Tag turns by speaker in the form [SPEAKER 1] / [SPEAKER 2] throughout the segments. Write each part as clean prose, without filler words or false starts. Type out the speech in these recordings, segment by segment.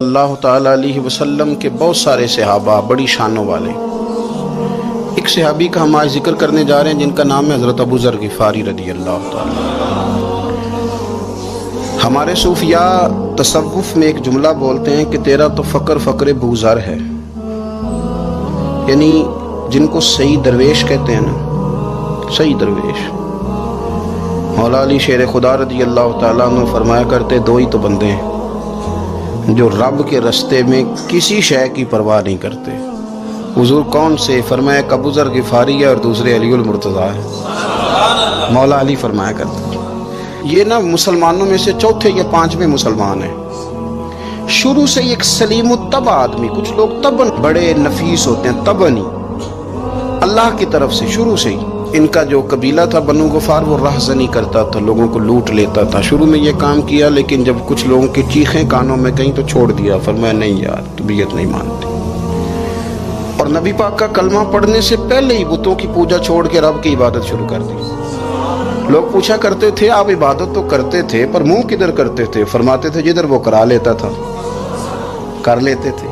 [SPEAKER 1] اللہ تعالیٰ علیہ وسلم کے بہت سارے صحابہ بڑی شانوں والے. ایک صحابی کا ہم آج ذکر کرنے جا رہے ہیں جن کا نام ہے حضرت ابو ذر غفاری رضی اللہ تعالیٰ. ہمارے صوفیاء تصوف میں ایک جملہ بولتے ہیں کہ تیرا تو فقر ابو ذر ہے، یعنی جن کو صحیح درویش کہتے ہیں نا، صحیح درویش. مولا علی شیر خدا رضی اللہ تعالیٰ عنہ فرمایا کرتے دو ہی تو بندے ہیں جو رب کے رستے میں کسی شے کی پرواہ نہیں کرتے. حضور کون سے؟ فرمایا ابو ذر غفاری ہے اور دوسرے علی المرتضیٰ ہے. مولا علی فرمایا کرتے یہ نا مسلمانوں میں سے چوتھے یا پانچویں مسلمان ہیں. شروع سے ایک سلیم الطبع آدمی، کچھ لوگ طبعاً بڑے نفیس ہوتے ہیں، طبعاً ہی اللہ کی طرف سے شروع سے ہی. ان کا جو قبیلہ تھا بنو غفار وہ رہزنی کرتا تھا، لوگوں کو لوٹ لیتا تھا. شروع میں یہ کام کیا لیکن جب کچھ لوگوں کی چیخیں کانوں میں کہیں تو چھوڑ دیا. فرمایا نہیں یار طبیعت نہیں مانتی. اور نبی پاک کا کلمہ پڑھنے سے پہلے ہی بتوں کی پوجا چھوڑ کے رب کی عبادت شروع کر دی. لوگ پوچھا کرتے تھے آپ عبادت تو کرتے تھے پر منہ کدھر کرتے تھے؟ فرماتے تھے جدھر وہ کرا لیتا تھا کر لیتے تھے.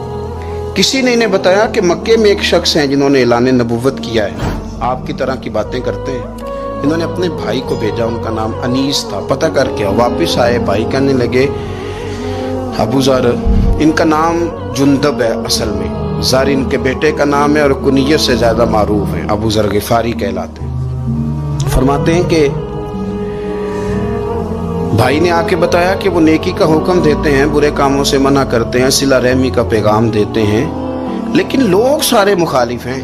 [SPEAKER 1] کسی نے انہیں بتایا کہ مکے میں ایک شخص ہیں جنہوں نے اعلان نبوت کیا ہے، آپ کی طرح کی باتیں کرتے ہیں. انہوں نے اپنے بھائی کو بھیجا، ان کا نام انیس تھا. پتہ کر کے واپس آئے، بھائی کہنے لگے ابو ذر، ان کا نام جندب ہے، اصل میں ذر ان کے بیٹے کا نام ہے اور کنیت سے زیادہ معروف ہیں، ابو ذر غفاری کہلاتے ہیں. فرماتے ہیں کہ بھائی نے آ کے بتایا کہ وہ نیکی کا حکم دیتے ہیں، برے کاموں سے منع کرتے ہیں، صلہ رحمی کا پیغام دیتے ہیں، لیکن لوگ سارے مخالف ہیں.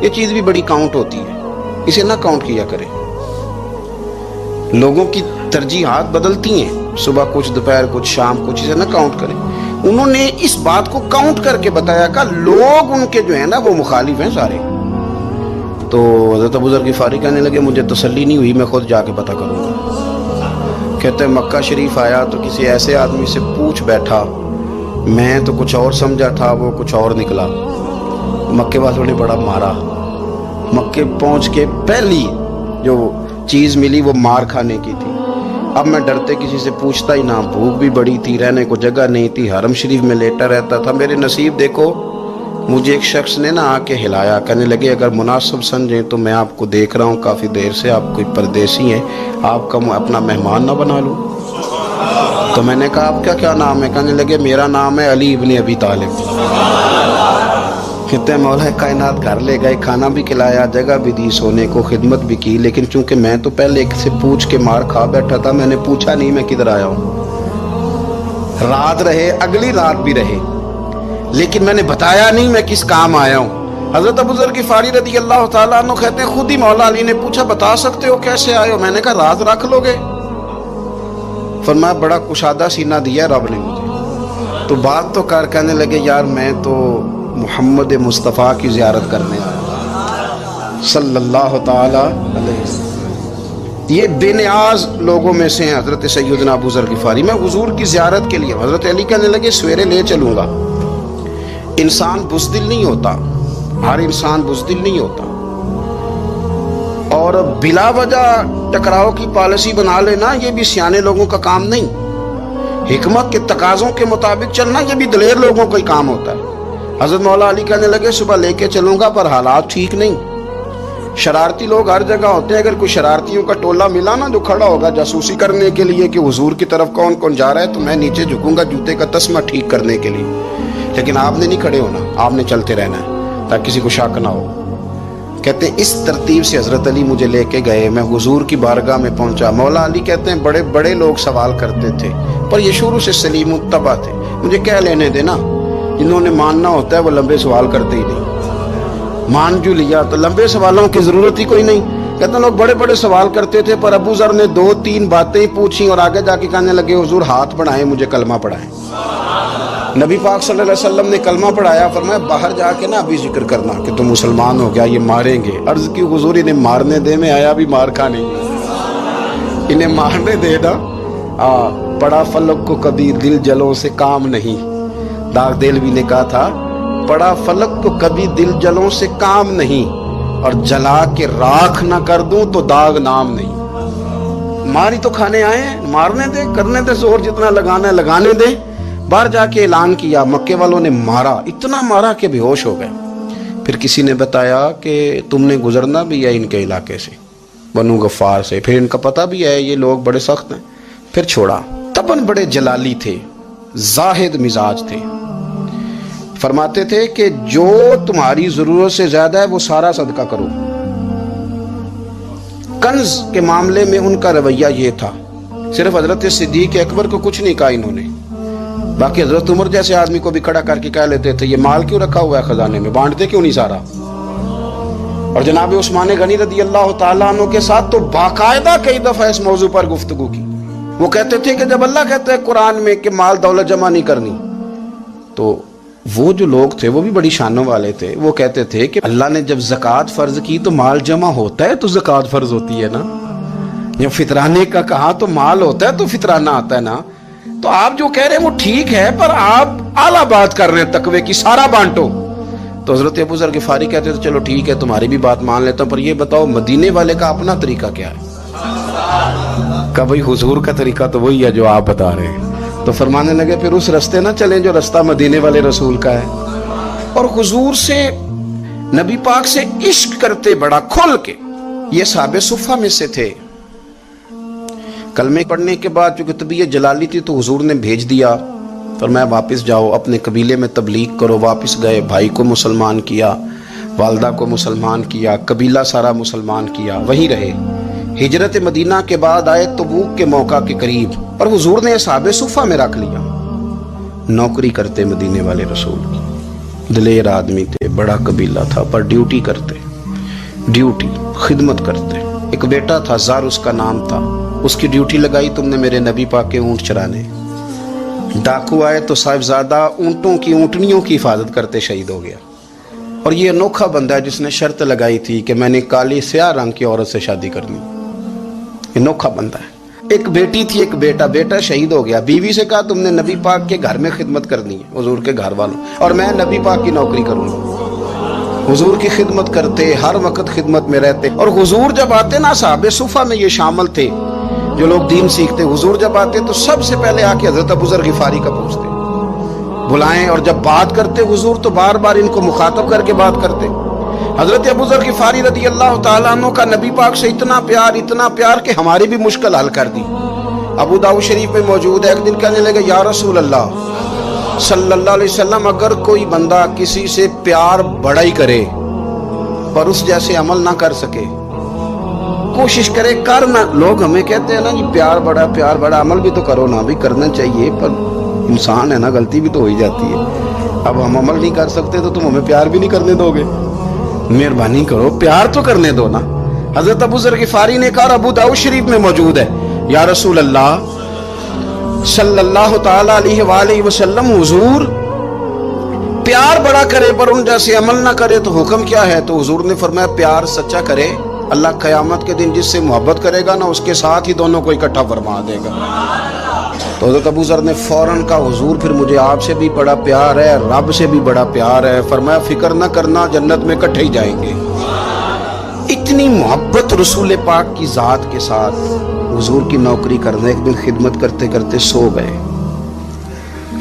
[SPEAKER 1] یہ چیز بھی بڑی کاؤنٹ ہوتی ہے، اسے نہ کاؤنٹ کیا کرے. لوگوں کی ترجیحات بدلتی ہیں، صبح کچھ دوپہر کچھ شام کچھ، اسے نہ کاؤنٹ کرے. انہوں نے اس بات کو کاؤنٹ کر کے بتایا کہ لوگ ان کے جو ہیں نا وہ مخالف ہیں سارے. تو حضرت ابو ذر غفاری کہنے لگے مجھے تسلی نہیں ہوئی، میں خود جا کے پتہ کروں گا. کہتے ہیں مکہ شریف آیا تو کسی ایسے آدمی سے پوچھ بیٹھا، میں تو کچھ اور سمجھا تھا وہ کچھ اور نکلا. مکے والوں نے بڑا مارا. مکے پہنچ کے پہلی جو چیز ملی وہ مار کھانے کی تھی. اب میں ڈرتے کسی سے پوچھتا ہی نہ، بھوک بھی بڑی تھی، رہنے کو جگہ نہیں تھی، حرم شریف میں لیٹا رہتا تھا. میرے نصیب دیکھو، مجھے ایک شخص نے نا آ کے ہلایا. کہنے لگے اگر مناسب سمجھیں تو میں آپ کو دیکھ رہا ہوں کافی دیر سے، آپ کوئی پردیسی ہیں، آپ کا اپنا مہمان نہ بنا لوں. تو میں نے کہا آپ کا کیا نام ہے؟ کہنے لگے میرا نام ہے علی ابن ابی طالب. کہتے ہیں مولا کائنات گھر لے گئے، کھانا بھی کھلایا، جگہ بھی دی، سونے کو خدمت بھی کی، لیکن چونکہ میں تو پہلے ایک سے پوچھ کے مار کھا بیٹھا تھا، میں نے پوچھا نہیں میں کدھر آیا ہوں. رات رہے، اگلی رات بھی رہے، لیکن میں نے بتایا نہیں میں کس کام آیا ہوں. حضرت ابو ذر غفاری رضی اللہ تعالیٰ عنہ کہتے ہیں خود ہی مولا علی نے پوچھا بتا سکتے ہو کیسے آئے ہو؟ میں نے کہا راز رکھ لو گے؟ فرمایا بڑا کشادہ سینہ دیا رب نے مجھے. تو بات تو کر. کہنے لگے یار میں تو محمد مصطفیٰ کی زیارت کرنے آیا صلی اللہ تعالی علیہ وسلم. یہ بے نیاز لوگوں میں سے ہیں حضرت سیدنا ابو ذر غفاری. میں حضور کی زیارت کے لیے. حضرت علی کہنے لگے سویرے لے چلوں گا. انسان بزدل نہیں ہوتا، ہر انسان بزدل نہیں ہوتا، اور بلا وجہ ٹکراؤ کی پالیسی بنا لینا یہ بھی سیانے لوگوں کا کام نہیں. حکمت کے تقاضوں کے مطابق چلنا یہ بھی دلیر لوگوں کا ہی کام ہوتا ہے. حضرت مولا علی کہنے لگے صبح لے کے چلوں گا پر حالات ٹھیک نہیں. شرارتی لوگ ہر جگہ ہوتے ہیں، اگر کوئی شرارتیوں کا ٹولہ ملا نا جو کھڑا ہوگا جاسوسی کرنے کے لیے کہ حضور کی طرف کون کون جا رہا ہے، تو میں نیچے جھکوں گا جوتے کا تسمہ ٹھیک کرنے کے لیے. لیکن آپ نے نہیں کھڑے ہونا، آپ نے چلتے رہنا ہے تاکہ کسی کو شک نہ ہو. کہتے ہیں اس ترتیب سے حضرت علی مجھے لے کے گئے. میں حضور کی بارگاہ میں پہنچا. مولا علی کہتے ہیں بڑے بڑے لوگ سوال کرتے تھے پر یہ شروع سے سلیم الطبع تھے. مجھے کہہ لینے دینا، جنہوں نے ماننا ہوتا ہے وہ لمبے سوال کرتے ہی نہیں. مان جو لیا تو لمبے سوالوں کی ضرورت ہی کوئی نہیں. کہتے ہیں لوگ بڑے بڑے سوال کرتے تھے پر ابو ذر نے 2-3 باتیں پوچھی اور آگے جا کے کہنے لگے حضور ہاتھ بڑھائیں مجھے کلمہ پڑھائیں. نبی پاک صلی اللہ علیہ وسلم نے کلمہ پڑھایا. فرمایا باہر جا کے نا ابھی ذکر کرنا کہ تم مسلمان ہو گیا، یہ ماریں گے. عرض کی حضور انہیں مارنے دے، میں آیا بھی مار کھانے، انہیں مارنے دے نا. پڑا فلک کو کبھی دل جلوں سے کام نہیں. داغ دہلوی نے کہا تھا پڑا فلک کو کبھی دل جلوں سے کام نہیں، اور جلا کے راکھ نہ کر دوں تو داغ نام نہیں. ماری تو کھانے آئے ہیں، مارنے دے، کرنے دے، زور جتنا لگانا ہے لگانے دے. बाहर जाके ऐलान किया, मक्के वालों ने मारा, इतना मारा कि बेहोश हो गए। फिर किसी ने बताया कि तुमने गुजरना भी है इनके इलाके से, बनु गफ्फार से, फिर इनका पता भी है ये लोग बड़े सख्त हैं। फिर छोड़ा। तबन बड़े जलाली थे, जाहिद मिजाज थे, फरमाते थे कि जो तुम्हारी जरूरत से ज्यादा है वो सारा सदका करो। कंज के मामले में उनका रवैया ये था, सिर्फ हजरत सिद्दीक अकबर को कुछ नहीं कहा इन्होंने, बाकी हजरत उमर जैसे आदमी को भी खड़ा करके कह लेते थे ये माल क्यों रखा हुआ है खजाने में, बांटते क्यों नहीं सारा। और जनाब उस्मान गनी रदी अल्लाह ताला अन्हु के साथ तो बाकायदा कई दफा इस मौजू पर गुफ्तगू की। वो कहते थे कि जब अल्लाह कहते हैं कुरान में कि माल दौलत जमा नहीं करनी, तो वो जो लोग थे वो भी बड़ी शानों वाले थे। वो कहते थे कि अल्लाह ने जब ज़कात फर्ज की तो माल जमा होता है तो ज़कात फर्ज होती है ना, जब फितराने का कहा तो माल होता है तो फितराना आता है ना। तो आप जो कह रहे हैं वो ठीक है, पर आप आला बात कर रहे हैं तकवे की, सारा बांटो। तो हजरत अबू ज़र गिफारी कहते थे चलो ठीक है तुम्हारी भी बात मान लेता हूं, पर ये बताओ मदीने वाले का अपना तरीका क्या है। का भाई हुजूर का तरीका तो वही है जो आप बता रहे हैं। तो फरमाने लगे फिर उस रास्ते ना चले जो रास्ता मदीने वाले रसूल का है। और हुजूर से, नबी पाक से इश्क करते बड़ा खुल के। ये साहबे सुफ़ा में से थे। कलमे पढ़ने के बाद चूंकि तबीयत जलाली थी तो हुजूर ने भेज दिया, फरमाया वापस जाओ अपने कबीले में तबलीग करो। वापस गए, भाई को मुसलमान किया, वालदा को मुसलमान किया, कबीला सारा मुसलमान किया, वहीं रहे। हिजरत मदीना के बाद आए तबूक के मौका के करीब, और हुजूर ने साहबे सुफ़ा में रख लिया। नौकरी करते मदीने वाले रसूल की, दिलेर आदमी थे, बड़ा कबीला था, पर ड्यूटी करते, ड्यूटी खिदमत करते। एक बेटा था, ज़ार उसका नाम था, उसकी ड्यूटी लगाई तुमने मेरे नबी पाक के ऊंट चराने। डाकू आए तो साहिबजादा ऊंटों की, ऊंटनियों की हिफाजत करते शहीद हो गया। और ये अनोखा बंदा है जिसने शर्त लगाई थी कि मैंने काली स्याह रंग की औरत से शादी करनी। अनोखा बंदा है। एक बेटी थी, एक बेटा, बेटा शहीद हो गया। बीवी से कहा तुमने नबी पाक के घर में खिदमत करनी है, हुजूर के घर वालों, और मैं नबी पाक की नौकरी करूंगा। हुजूर की खिदमत करते, हर वक्त खिदमत में रहते। और हुजूर जब आते ना, साहबे सुफ़ा में ये शामिल थे जो लोग दीन सीखते। हुजूर जब आते तो सबसे पहले आके हजरत अबू ज़र गिफारी का पूछते, बुलाएं, और जब बात करते हुजूर तो बार बार इनको मुखातब करके बात करते। हजरत अबू ज़र गिफारी रदी अल्लाह ताला अन्हु का नबी पाक से इतना प्यार कि हमारी भी मुश्किल हल कर दी। अबू दाऊद शरीफ में मौजूद है, एक दिन कहने लगे या रसूल अल्लाह सल्लल्लाहु अलैहि वसल्लम, अगर कोई बंदा किसी से प्यार बड़ा ही करे पर उस जैसे अमल ना कर सके, कोशिश करे कर ना। लोग हमें कहते हैं ना जी प्यार बड़ा, अमल भी तो करो ना, भी करना चाहिए, पर इंसान है ना, गलती भी तो हो ही जाती है। अब हम अमल नहीं कर सकते तो तुम हमें प्यार भी नहीं करने दोगे, मेहरबानी करो प्यार तो करने दो ना। हजरत अबू ज़र गिफारी ने कहा, अबू दाऊद शरीफ में मौजूद है, या रसूल अल्लाह सल्लल्लाहु ताला अलैहि वसल्लम, हुजूर प्यार बड़ा करे पर उन जैसे अमल ना करे तो हुक्म क्या है। तो हुजूर ने फरमाया प्यार सच्चा करे, अल्लाह क़यामत के दिन जिससे मोहब्बत करेगा ना उसके साथ ही दोनों को इकट्ठा फरमा देगा। तो हज़रत अबू ज़र ने फौरन कहा, हुजूर फिर मुझे आपसे भी बड़ा प्यार है, रब से भी बड़ा प्यार है। फरमाया फिक्र ना करना, जन्नत में इकट्ठे ही जाएंगे। इतनी मोहब्बत रसूल पाक की ज़ात के साथ। हुजूर की नौकरी करने, एक दिन खिदमत करते करते सो गए।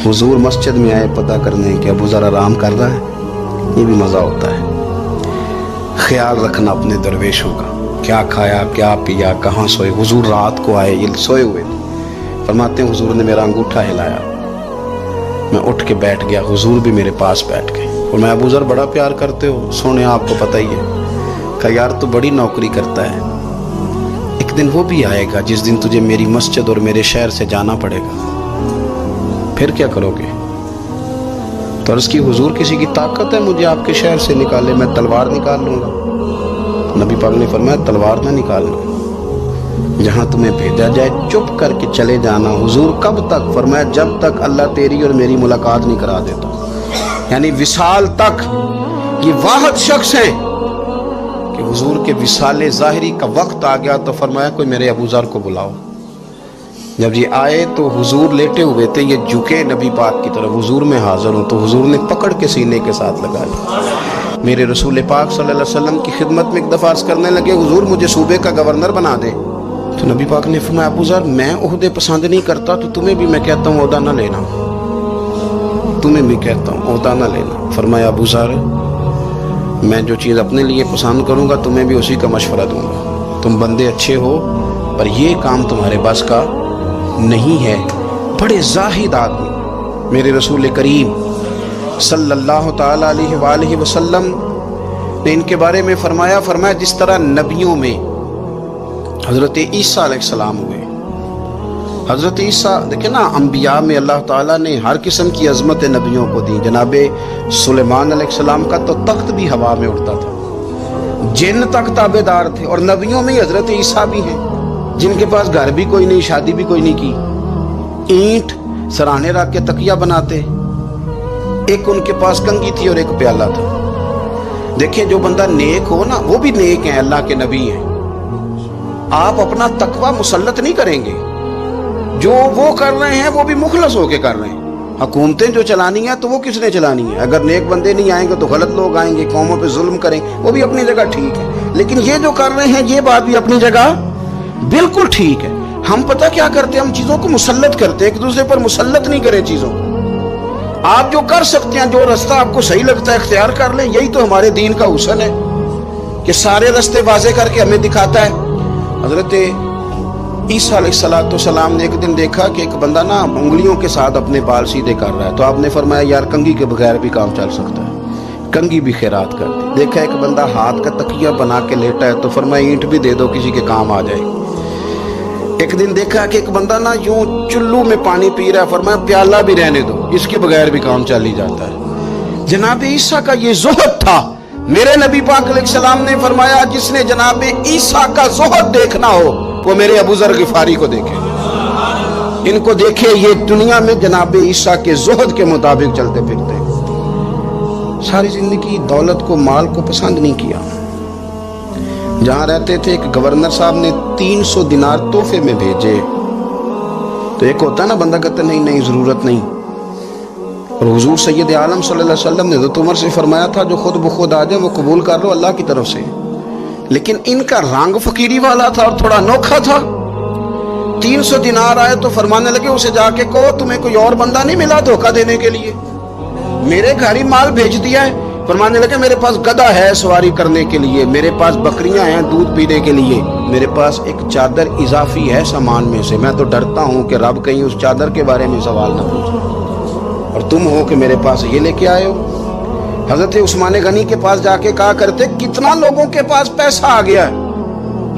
[SPEAKER 1] हुजूर मस्जिद में आए पता करने कि अबू ज़र आराम कर रहा है। ये भी मज़ा होता है, ख्याल रखना अपने दरवेशों का, क्या खाया क्या पिया, कहाँ सोए। हुजूर रात को आए, ये सोए हुए थे। फरमाते हैं हुजूर ने मेरा अंगूठा हिलाया, मैं उठ के बैठ गया, हुजूर भी मेरे पास बैठ गए। और मैं अबू ज़र बड़ा प्यार करते हो, सोने आपको पता ही है। कहा यार तू बड़ी नौकरी करता है, एक दिन वो भी आएगा जिस दिन तुझे मेरी मस्जिद और मेरे शहर से जाना पड़ेगा, फिर क्या करोगे। तो अर्ज़ की हुजूर किसी की ताकत है मुझे आपके शहर से निकाले, मैं तलवार निकाल लूँगा। नबी पाक ने फरमाया तलवार ना निकालना, जहाँ तुम्हें भेजा जाए चुप करके चले जाना। हुजूर कब तक। फरमाया जब तक अल्लाह तेरी और मेरी मुलाकात नहीं करा देता, यानी विसाल तक। ये वाहिद शख्स है कि हुजूर के विसाले ज़ाहिरी का वक्त आ गया तो फरमाया कोई मेरे अबू ज़र को बुलाओ। जब ये आए तो हुजूर लेटे हुए थे, ये झुके नबी पाक की तरफ, हुजूर में हाजिर हूँ। तो हुजूर ने पकड़ के सीने के साथ लगा लिया। मेरे रसूल पाक सल्लल्लाहु अलैहि वसल्लम की खिदमत में एक दफ़ा अर्ज़ करने लगे, हुजूर मुझे सूबे का गवर्नर बना दे। तो नबी पाक ने फरमाया अबू ज़र मैं ओहदे पसंद नहीं करता, तो तुम्हें भी मैं कहता हूँ ओहदा ना लेना। तुम्हें भी कहता हूँ ओहदा ना लेना। फरमाया अबू ज़र, मैं जो चीज़ अपने लिए पसंद करूँगा तुम्हें भी उसी का मशवरा दूंगा। तुम बंदे अच्छे हो पर ये काम तुम्हारे बस का नहीं है। बड़े जाहिद आदमी मेरे रसूल करीम सल्लल्लाहु ताला अलैहि वसल्लम ने इनके बारे में फरमाया जिस तरह नबियों में हज़रत ईसा अलैहिस्सलाम हुए। हज़रत ईसा देखिए ना, अंबिया में अल्लाह ताला ने हर किस्म की अज़मत नबियों को दी। जनाबे सुलेमान अलैहिस्सलाम का तो तख्त भी हवा में उड़ता था, जिन तक ताबेदार थे। और नबियों में हज़रत ईसा भी हैं जिनके पास घर भी कोई नहीं, शादी भी कोई नहीं की, ईंट सराहने रख के तकिया बनाते। एक उनके पास कंघी थी और एक प्याला था। देखिए जो बंदा नेक हो ना, वो भी नेक है, अल्लाह के नबी हैं। आप अपना तकवा मुसल्लत नहीं करेंगे, जो वो कर रहे हैं वो भी मुखलस होके कर रहे हैं। हुकूमतें जो चलानी है तो वो किसने चलानी है? अगर नेक बंदे नहीं आएंगे तो गलत लोग आएंगे, कौमों पे जुल्म करेंगे, वो भी अपनी जगह ठीक है। लेकिन ये जो कर रहे हैं ये बात भी अपनी जगह बिल्कुल ठीक है। हम पता क्या करते हैं, हम चीजों को मुसल्लत करते हैं, एक दूसरे पर मुसल्लत नहीं करें चीजों को। आप जो कर सकते हैं, जो रास्ता आपको सही लगता है इख्तियार कर लें। यही तो हमारे दीन का हुस्न है कि सारे रास्ते वाज़े करके हमें दिखाता है। हज़रत ईसा अलैहिस्सलाम ने एक दिन देखा कि एक बंदा ना उंगलियों के साथ अपने बाल सीधे कर रहा है, तो आपने फरमाया यार कंघी के बगैर भी काम चल सकता है, कंघी भी खैरात कर दी। देखा एक बंदा हाथ का तकिया बना के लेटा है, तो फरमाया ईंट भी दे दो, किसी के काम आ जाएगी। एक दिन देखा कि एक बंदा ना यूं चुल्लू में पानी पी रहा है, फरमाया प्याला भी रहने दो, इसके बगैर भी काम चल ही जाता है। जनाब ईसा का ये ज़ुहद था। मेरे नबी पाक अलैहिस्सलाम ने फरमाया जिसने जनाब ईसा का ज़ुहद देखना हो वो मेरे अबू ज़र गिफारी को देखे, इनको देखे। ये दुनिया में जनाब ईसा के ज़ुहद के मुताबिक चलते फिरते, सारी जिंदगी दौलत को, माल को पसंद नहीं किया। जहां रहते थे एक गवर्नर साहब ने 300 दिनार तोहफे में भेजे। तो एक होता है ना बंदा कहता नहीं नहीं जरूरत नहीं। और हुजूर सैयद आलम सल्लल्लाहु अलैहि वसल्लम ने हज़रत उमर से फरमाया था जो खुद बखुद आ जाए वो कबूल कर लो अल्लाह की तरफ से। लेकिन इनका रंग फकीरी वाला था और थोड़ा अनोखा था। 300 दिनार आए तो फरमाने लगे उसे जाके कहो तुम्हें कोई और बंदा नहीं मिला धोखा देने के लिए, मेरे घर ही माल भेज दिया है। फरमाने लगे मेरे पास गधा है सवारी करने के लिए, मेरे पास बकरियां हैं दूध पीने के लिए, मेरे पास एक चादर इजाफी है सामान में से। मैं तो डरता हूं कि रब कहीं उस चादर के बारे में सवाल ना पूछे, और तुम हो कि मेरे पास ये लेके आए हो। हजरत उस्मान गनी के पास जाके कहा करते कितना लोगों के पास पैसा आ गया है,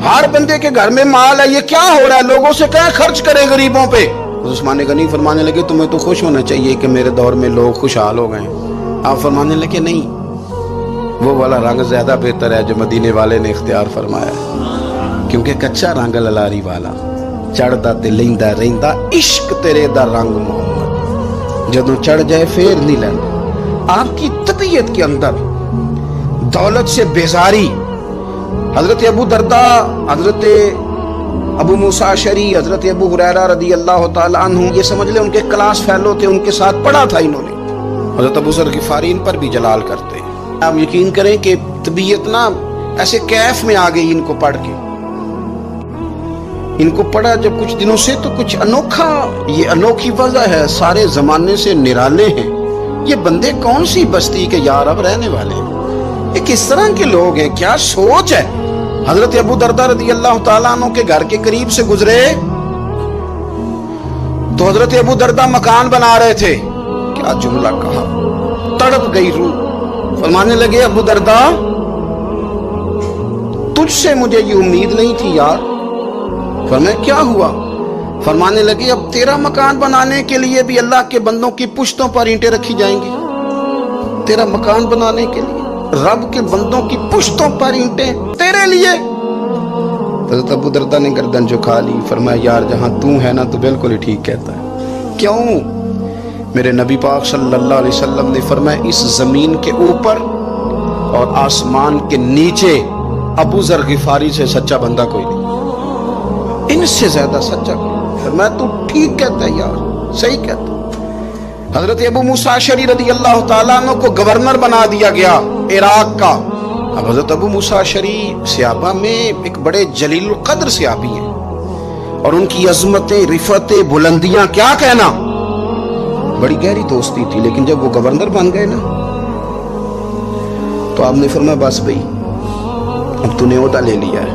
[SPEAKER 1] हर बंदे के घर में माल है, ये क्या हो रहा है, लोगों से क्या खर्च करें गरीबों पे। उस्मान गनी फरमाने लगे तुम्हें तो खुश होना चाहिए कि मेरे दौर में लोग खुशहाल हो गए। आप फरमाने लगे नहीं, वो वाला रंग ज्यादा बेहतर है जो मदीने वाले ने इख्तियार फरमाया, क्योंकि कच्चा रंग ललारी वाला चढ़दा ते लैंदा रहिंदा इश्क तेरे दा रंग मोहम्मद, जदों चढ़ जाए फिर नहीं लैंदा। आपकी तबीयत के अंदर दौलत से बेजारी, हजरत अबू दरदा, हजरत अबू मूसा अशरी, हजरत अबू हुरैरा रदी अल्लाह तआला अन्हु, ये समझ ले उनके क्लास फेलो थे, उनके साथ पढ़ा था इन्होंने। हजरत अबू ज़र गिफारी इन पर भी जलाल करते हैं। आप यकीन करें कि तबीयत ना ऐसे कैफ में आ गई इनको पढ़ के। इनको पढ़ा जब कुछ दिनों से तो कुछ अनोखा, ये अनोखी वजह है, सारे जमाने से निराले हैं ये बंदे, कौन सी बस्ती के यार अब रहने वाले हैं, ये किस तरह के लोग हैं, क्या सोच है। हजरत अबू दरदा रदी अल्लाह तआला अन्हु के घर के करीब से गुजरे तो हजरत अबू दरदा मकान बना रहे थे। क्या जुमला कहा, तड़प गई रूह। फरमाने लगे अबू दरदा तुझसे मुझे ये उम्मीद नहीं थी यार। फरमाया क्या हुआ। फरमाने लगे अब तेरा मकान बनाने के लिए भी अल्लाह के बंदों की पुश्तों पर ईंटें रखी जाएंगी। तेरा मकान बनाने के लिए रब के बंदों की पुश्तों पर ईंटें तेरे लिए। हज़रत अबू दरदा ने गर्दन झुका ली। फरमाया यार जहां तू है ना तो बिल्कुल ही ठीक कहता है। क्यों। मेरे नबी पाक सल्लल्लाहु अलैहि वसल्लम ने फरमाया इस जमीन के ऊपर और आसमान के नीचे अबू ज़र गिफारी से सच्चा बंदा कोई नहीं, इनसे ज्यादा सच्चा कोई। फरमाया तू ठीक कहता है यार, सही कहता। हजरत अबू मूसा अशरी रदी अल्लाह तआला अन्हु को गवर्नर बना दिया गया इराक का। अब हजरत अबू मूसा अशरी सहाबा में एक बड़े जलील कद्र सहाबी हैं और उनकी अजमतें, रिफतें, बुलंदियां क्या कहना। بڑی گہری دوستی تھی، لیکن جب وہ گورنر بن گئے نا تو آپ نے فرمایا بس بھائی اب تو نے عہدہ لے لیا ہے،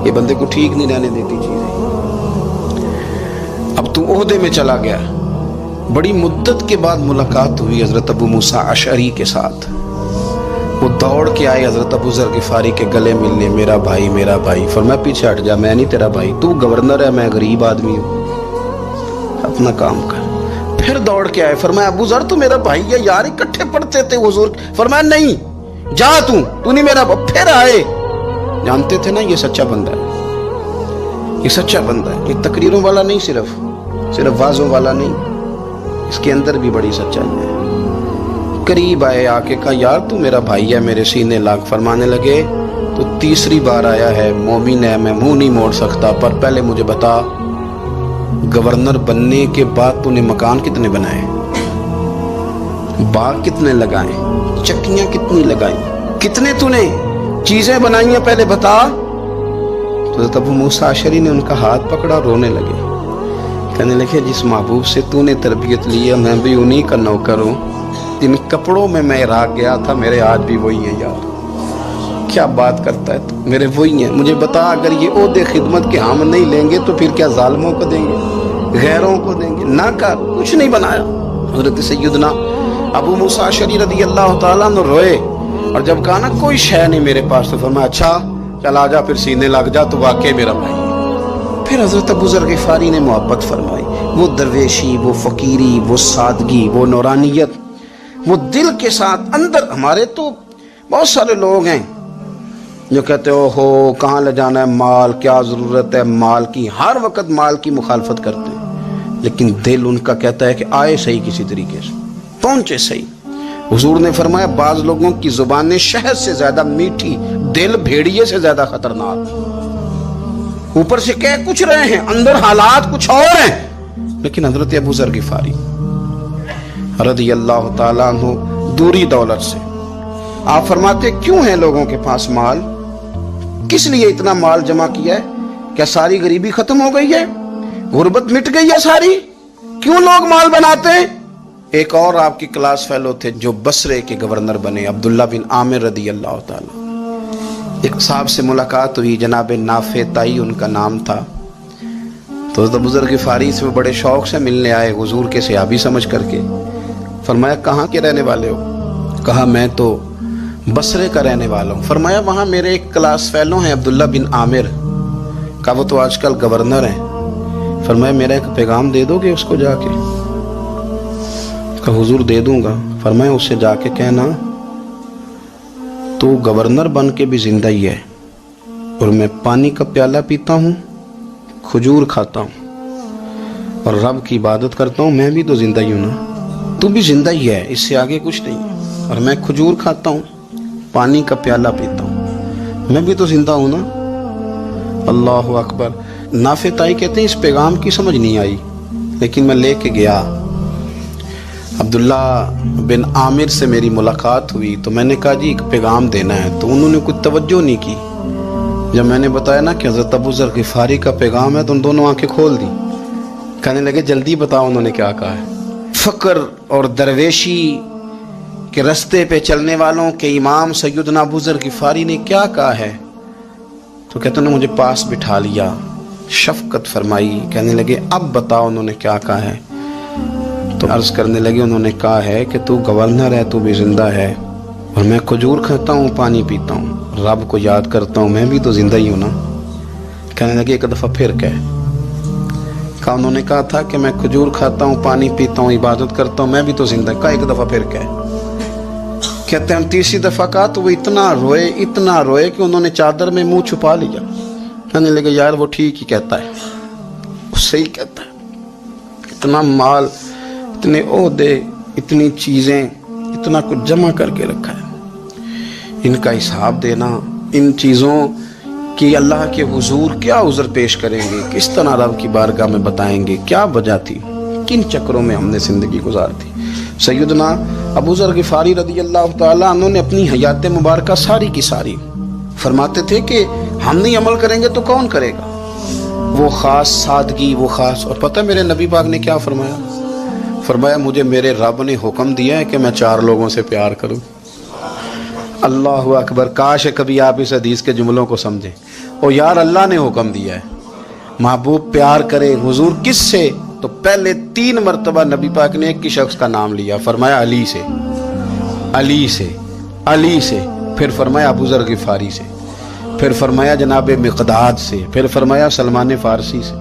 [SPEAKER 1] یہ بندے کو ٹھیک نہیں رہنے دیتی چیزیں، اب تو عہدے میں چلا گیا۔ بڑی مدت کے بعد ملاقات ہوئی حضرت ابو موسیٰ اشعری کے ساتھ، وہ دوڑ کے آئے حضرت ابو ذر غفاری کے گلے ملنے، میرا بھائی میرا بھائی۔ فرمایا پیچھے ہٹ جا، میں نہیں تیرا بھائی، تو گورنر ہے، میں غریب آدمی ہوں، اپنا کام کر۔ پھر دوڑ کے آئے، فرمایا ابو ذر تو میرا بھائی ہے یار، اکٹھے پڑھتے تھے حضور۔ فرمایا نہیں، جا تو نہیں میرا بھائی۔ پھر آئے، جانتے تھے نا یہ سچا بندہ ہے، یہ سچا بندہ ہے، یہ تقریروں والا نہیں، صرف وعظوں والا نہیں، اس کے اندر بھی بڑی سچائی ہے۔ قریب آئے، آ کے کہا یار تو میرا بھائی ہے، میرے سینے لاگ۔ فرمانے لگے تو تیسری بار آیا ہے، مومن ہے، میں منہ نہیں موڑ سکتا، پر پہلے مجھے بتا گورنر بننے کے بعد تو نے مکان کتنے بنائے، باغ کتنے لگائے، چکیاں کتنی لگائیں، کتنے تو نے چیزیں بنائی ہیں، پہلے بتا۔ تو حضرت ابو موسیٰ اشعری نے ان کا ہاتھ پکڑا، رونے لگے، کہنے لگے جس محبوب سے تو نے تربیت لی ہے میں بھی انہی کا نوکر ہوں، ان کپڑوں میں عراق گیا تھا، میرے آج بھی وہی ہیں یار، کیا بات کرتا ہے تو میرے وہی ہیں۔ مجھے بتا اگر یہ عہدے خدمت کے ہم نہیں لیں گے تو پھر کیا ظالموں کو دیں گے، غیروں کو دیں گے؟ نہ کر، کچھ نہیں بنایا۔ حضرت سیدنا ابو موسیٰ اشعری رضی اللہ تعالیٰ عنہ روئے، اور جب کہا نا کوئی شے نہیں میرے پاس، تو فرمایا اچھا چل آ جا، پھر سینے لگ جا، تو واقعی میرا بھائی۔ پھر حضرت ابو ذر غفاری نے محبت فرمائی، وہ درویشی، وہ فقیری، وہ سادگی، وہ نورانیت، وہ دل کے ساتھ اندر۔ ہمارے تو بہت سارے لوگ ہیں جو کہتے ہو کہاں لے جانا ہے مال، کیا ضرورت ہے مال کی، ہر وقت مال کی مخالفت کرتے ہیں، لیکن دل ان کا کہتا ہے کہ آئے صحیح، کسی طریقے سے پہنچے صحیح۔ حضور نے فرمایا بعض لوگوں کی زبانیں شہد سے زیادہ میٹھی، دل بھیڑیے سے زیادہ خطرناک۔ اوپر سے کہہ کچھ رہے ہیں، اندر حالات کچھ اور ہیں۔ لیکن حضرت ابو ذر غفاری رضی اللہ تعالیٰ عنہ دوری دولت سے، آپ فرماتے کیوں ہے لوگوں کے پاس مال، کس لیے اتنا مال جمع کیا ہے؟ کیا ساری غریبی ختم ہو گئی ہے، غربت مٹ گئی ہے ساری؟ کیوں لوگ مال بناتے ہیں؟ ایک اور آپ کی کلاس فیلو تھے جو بصرے کے گورنر بنے، عبداللہ بن عامر رضی اللہ تعالیٰ۔ ایک صاحب سے ملاقات ہوئی، جناب نافع تائی ان کا نام تھا، تو حضرت ابو ذر غفاری سے وہ بڑے شوق سے ملنے آئے، حضور کے صحابی سمجھ کر کے۔ فرمایا کہاں کے رہنے والے ہو؟ کہا میں تو بصرے کا رہنے والا ہوں۔ فرمایا وہاں میرے ایک کلاس فیلو ہیں عبداللہ بن عامر، کہا وہ تو آج کل گورنر ہیں۔ فرمایا میرا ایک پیغام دے دو گے اس کو جا کے؟ کہا حضور دے دوں گا۔ فرمایا اس سے جا کے کہنا تو گورنر بن کے بھی زندہ ہی ہے، اور میں پانی کا پیالہ پیتا ہوں، کھجور کھاتا ہوں اور رب کی عبادت کرتا ہوں، میں بھی تو زندہ ہی ہوں نا، تو بھی زندہ ہی ہے، اس سے آگے کچھ نہیں ہے، اور میں کھجور کھاتا ہوں، پانی کا پیالہ پیتا ہوں، میں بھی تو زندہ ہوں نا۔ اللہ اکبر۔ نافع تائی کہتے ہیں اس پیغام کی سمجھ نہیں آئی، لیکن میں لے کے گیا، عبداللہ بن عامر سے میری ملاقات ہوئی، تو میں نے کہا جی ایک پیغام دینا ہے، تو انہوں نے کوئی توجہ نہیں کی۔ جب میں نے بتایا نا کہ حضرت ابو ذر غفاری کا پیغام ہے، تو ان دونوں آنکھیں کھول دی، کہنے لگے جلدی بتاؤ انہوں نے کیا کہا ہے۔ فقر اور درویشی کے رستے پہ چلنے والوں کے امام سیدنا ابو ذر غفاری نے کیا کہا ہے؟ تو کہتے ہیں مجھے پاس بٹھا لیا، شفقت فرمائی، کہنے لگے اب بتاؤ انہوں نے کیا کہا ہے؟ تو عرض کرنے لگے انہوں نے کہا ہے کہ تو گورنر ہے، تو بھی زندہ ہے، اور میں کھجور کھاتا ہوں، پانی پیتا ہوں، رب کو یاد کرتا ہوں، میں بھی تو زندہ ہی ہوں نا۔ کہنے لگے ایک دفعہ پھر کہا انہوں نے کہا تھا کہ میں کھجور کھاتا ہوں، پانی پیتا ہوں، عبادت کرتا ہوں، میں بھی تو زندہ، کہا ایک دفعہ پھر کہتے ہیں تیسری دفعہ کہا تو وہ اتنا روئے کہ انہوں نے چادر میں منہ چھپا لیا۔ کہنے لگے یار وہ ٹھیک ہی کہتا ہے، وہ صحیح کہتا ہے، اتنا مال، اتنے عہدے، اتنی چیزیں، اتنا کچھ جمع کر کے رکھا ہے، ان کا حساب دینا، ان چیزوں کی اللہ کے حضور کیا عذر پیش کریں گے، کس طرح رب کی بارگاہ میں بتائیں گے، کیا وجہ تھی، کن چکروں میں ہم نے زندگی گزار دی۔ سیدنا ابو ذر غفاری رضی اللہ تعالیٰ عنہ نے اپنی حیات مبارکہ ساری کی ساری فرماتے تھے کہ ہم نہیں عمل کریں گے تو کون کرے گا، وہ خاص سادگی، وہ خاص، اور پتہ میرے نبی پاک نے کیا فرمایا؟ فرمایا مجھے میرے رب نے حکم دیا ہے کہ میں 4 لوگوں سے پیار کروں۔ اللہ اکبر، کاش کبھی آپ اس حدیث کے جملوں کو سمجھیں۔ او یار، اللہ نے حکم دیا ہے محبوب پیار کرے۔ حضور کس سے؟ تو پہلے 3 مرتبہ نبی پاک نے ایک ہی شخص کا نام لیا، فرمایا علی سے، علی سے، علی سے، پھر فرمایا ابو ذر غفاری سے، پھر فرمایا جناب مقداد سے، پھر فرمایا سلمان فارسی سے۔